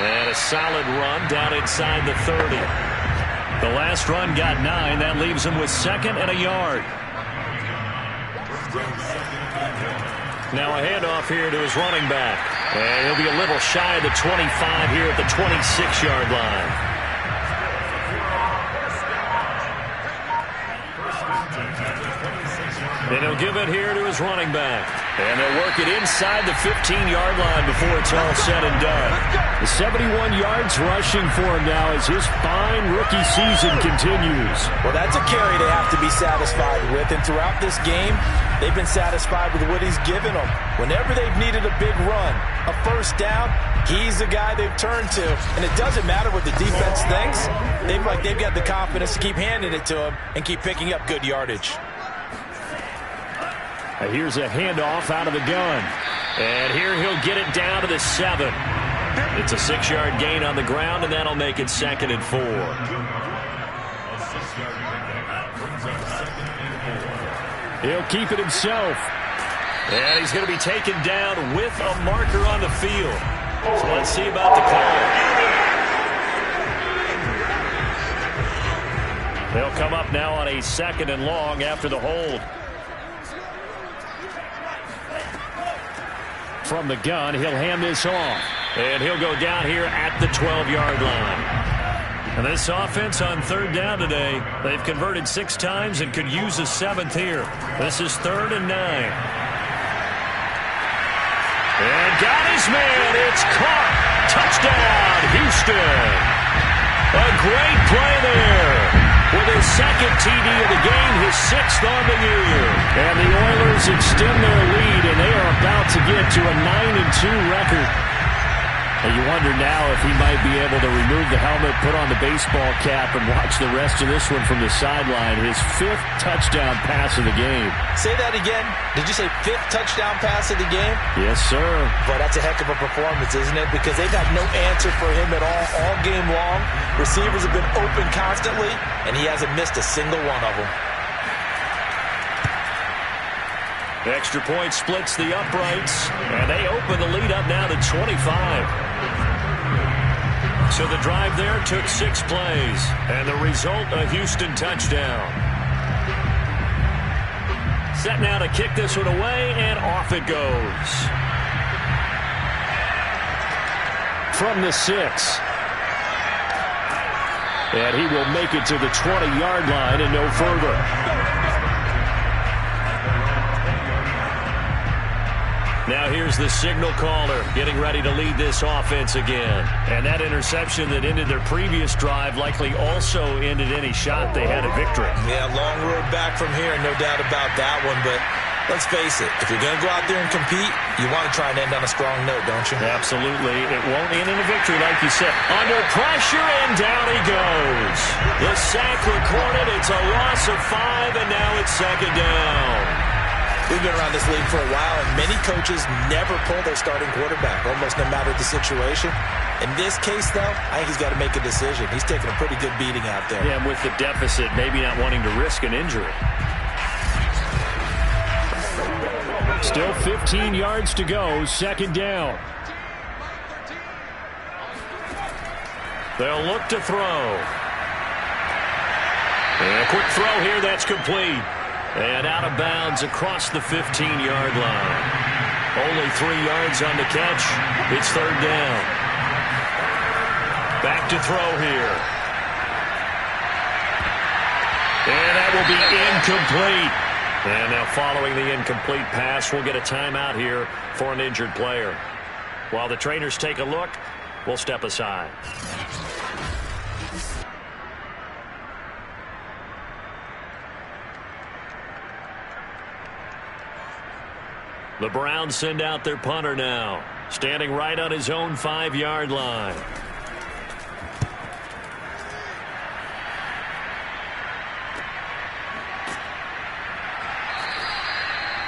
And a solid run down inside the 30. The last run got 9. That leaves him with 2nd and a yard. Now a handoff here to his running back. And he'll be a little shy of the 25 here at the 26-yard line. And he'll give it here to his running back. And they'll work it inside the 15-yard line before it's all said and done. The 71 yards rushing for him now as his fine rookie season continues. Well, that's a carry they have to be satisfied with. And throughout this game, they've been satisfied with what he's given them. Whenever they've needed a big run, a first down, he's the guy they've turned to. And it doesn't matter what the defense thinks. They've got the confidence to keep handing it to him and keep picking up good yardage. Here's a handoff out of the gun. And here he'll get it down to the 7. It's a 6-yard gain on the ground, and that'll make it 2nd and 4. He'll keep it himself. And he's going to be taken down with a marker on the field. So let's see about the call. They'll come up now on a 2nd and long after the hold. From the gun, he'll hand this off. And he'll go down here at the 12-yard line. And this offense on 3rd down today, they've converted 6 times and could use a 7th here. This is 3rd and 9. And got his man. It's caught. Touchdown, Houston. A great play there. With his 2nd TD of the game, his 6th on the year. And the Oilers extend their lead, and they are about to get to a 9-2 record. And you wonder now if he might be able to remove the helmet, put on the baseball cap, and watch the rest of this one from the sideline. His 5th touchdown pass of the game. Say that again. Did you say 5th touchdown pass of the game? Yes, sir. But that's a heck of a performance, isn't it? Because they've had no answer for him at all game long. Receivers have been open constantly, and he hasn't missed a single one of them. The extra point splits the uprights, and they open the lead up now to 25. So the drive there took 6 plays, and the result, a Houston touchdown. Set now to kick this one away, and off it goes. From the 6. And he will make it to the 20-yard line and no further. Now here's the signal caller getting ready to lead this offense again. And that interception that ended their previous drive likely also ended any shot they had a victory. Yeah, long road back from here, no doubt about that one. But let's face it, if you're going to go out there and compete, you want to try and end on a strong note, don't you? Absolutely. It won't end in a victory, like you said. Under pressure, and down he goes. The sack recorded. It's a loss of 5, and now it's 2nd down. We've been around this league for a while, and many coaches never pull their starting quarterback, almost no matter the situation. In this case, though, I think he's got to make a decision. He's taking a pretty good beating out there. Yeah, and with the deficit, maybe not wanting to risk an injury. Still 15 yards to go, 2nd down. They'll look to throw. And a quick throw here, that's complete. And out of bounds across the 15-yard line. Only 3 yards on the catch. It's 3rd down. Back to throw here. And that will be incomplete. And now following the incomplete pass, we'll get a timeout here for an injured player. While the trainers take a look, we'll step aside. The Browns send out their punter now, standing right on his own 5-yard line.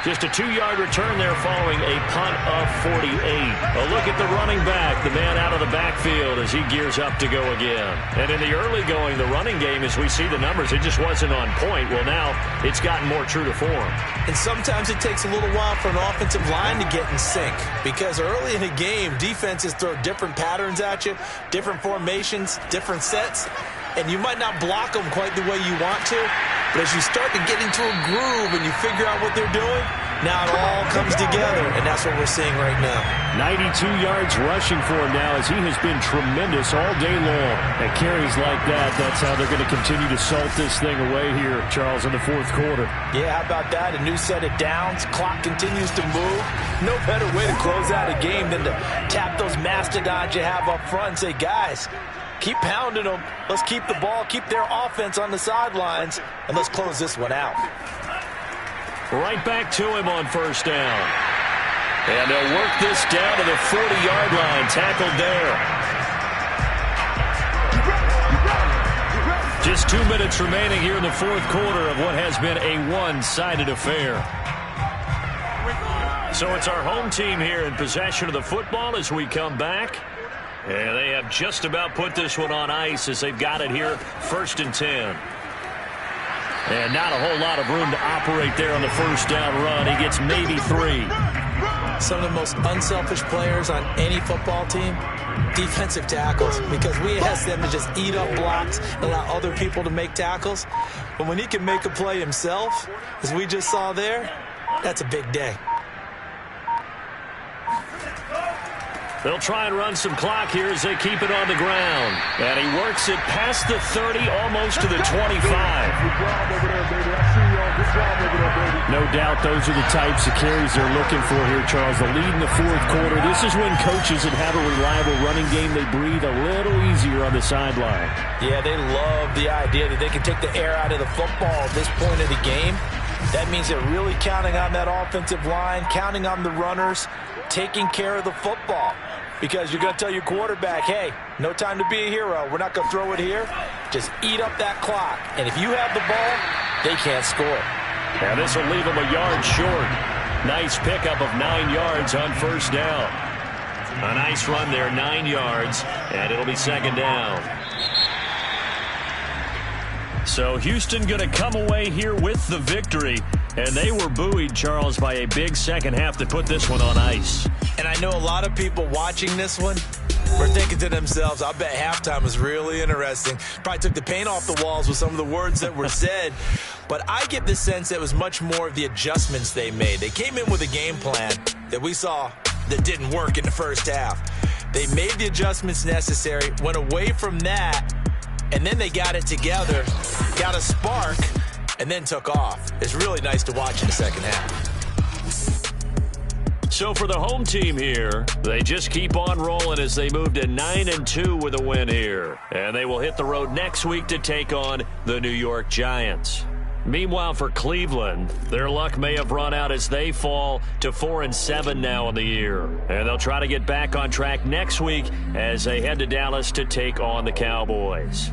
Just a 2-yard return there following a punt of 48. A look at the running back, the man out of the backfield as he gears up to go again. And in the early going, the running game, as we see the numbers, it just wasn't on point. Well, now it's gotten more true to form. And sometimes it takes a little while for an offensive line to get in sync, because early in a game, defenses throw different patterns at you, different formations, different sets, and you might not block them quite the way you want to. But as you start to get into a groove and you figure out what they're doing, now it all comes together, and that's what we're seeing right now. 92 yards rushing for him now as he has been tremendous all day long. At carries like that, that's how they're going to continue to salt this thing away here, Charles, in the fourth quarter. Yeah, how about that? A new set of downs. Clock continues to move. No better way to close out a game than to tap those mastodons you have up front and say, guys, keep pounding them. Let's keep the ball, keep their offense on the sidelines, and let's close this one out. Right back to him on first down. And they'll work this down to the 40-yard line. Tackled there. Just 2 minutes remaining here in the fourth quarter of what has been a one-sided affair. So it's our home team here in possession of the football as we come back. And they have just about put this one on ice as they've got it here, 1st and 10. And not a whole lot of room to operate there on the first down run. He gets maybe 3. Some of the most unselfish players on any football team, defensive tackles, because we ask them to just eat up blocks and allow other people to make tackles. But when he can make a play himself, as we just saw there, that's a big day. They'll try and run some clock here as they keep it on the ground. And he works it past the 30, almost to the 25. No doubt those are the types of carries they're looking for here, Charles. The lead in the fourth quarter. This is when coaches that have a reliable running game, they breathe a little easier on the sideline. Yeah, they love the idea that they can take the air out of the football at this point of the game. That means they're really counting on that offensive line, counting on the runners, taking care of the football. Because you're going to tell your quarterback, hey, no time to be a hero. We're not going to throw it here. Just eat up that clock. And if you have the ball, they can't score. And this will leave them a yard short. Nice pickup of 9 yards on first down. A nice run there, 9 yards, and it'll be 2nd down. So Houston going to come away here with the victory. And they were buoyed, Charles, by a big second half that put this one on ice. And I know a lot of people watching this one were thinking to themselves, I bet halftime was really interesting. Probably took the paint off the walls with some of the words that were said. But I get the sense that it was much more of the adjustments they made. They came in with a game plan that we saw that didn't work in the first half. They made the adjustments necessary, went away from that, and then they got it together, got a spark, and then took off. It's really nice to watch in the second half. So for the home team here, they just keep on rolling as they move to 9-2 with a win here. And they will hit the road next week to take on the New York Giants. Meanwhile, for Cleveland, their luck may have run out as they fall to 4-7 now in the year. And they'll try to get back on track next week as they head to Dallas to take on the Cowboys.